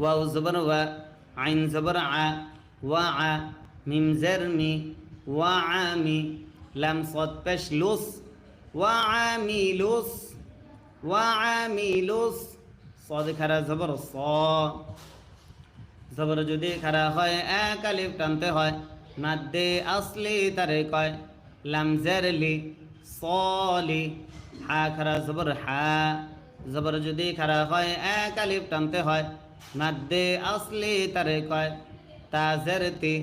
wow জবর ওয়া, আইন জবর আ, ওয়া আ, মিম জের মি, ওয়া আমি, লাম সদ পেশ লুস, ওয়া আমিলুস, ওয়া আমিলুস, সদ খারা জবর স, জবর যদি খারা হয় এক আলিফ টানতে হয়, মাদ্দে আসলি তারে কয়, লাম জের লি, সলি, হা খারা জবর হা, জবর যদি খারা হয় এক আলিফ টানতে হয়, মাদ্দে আসলি তারে কয়, তা জের তি,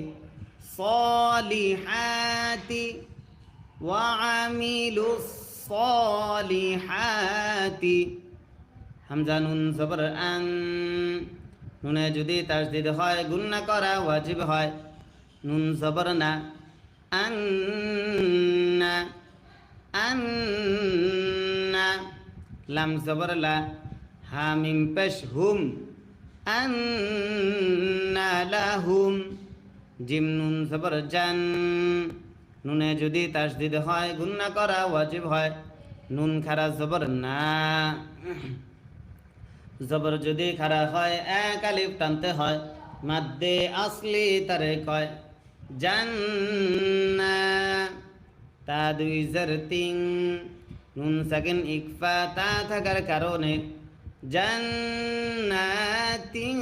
সলিহাতি, ওয়া আমিলুস সলিহাতি, হামজা নুন জবর আন, নুনে যদি তাসদিদ হয় গুন্না করা ওয়াজিব হয়, নুন জবর না, আন্না, আন্না, লাম জবর লা, হা মিম পেশ হুম, আন্না লাহুম, জিম নুন জবর জান, নুনে যদি তাসদিদ হয় গুন্না করা ওয়াজিব হয়, নুন খারা জবর না, জবর যদি খারা হয় এক আলিফ টানতে হয়, মাদ্দে আসলি তারে কয়, জান্না, তা দুই জের তিন, নুন সাকিন ইকফা তা থাকার কারণে জান্নাতিন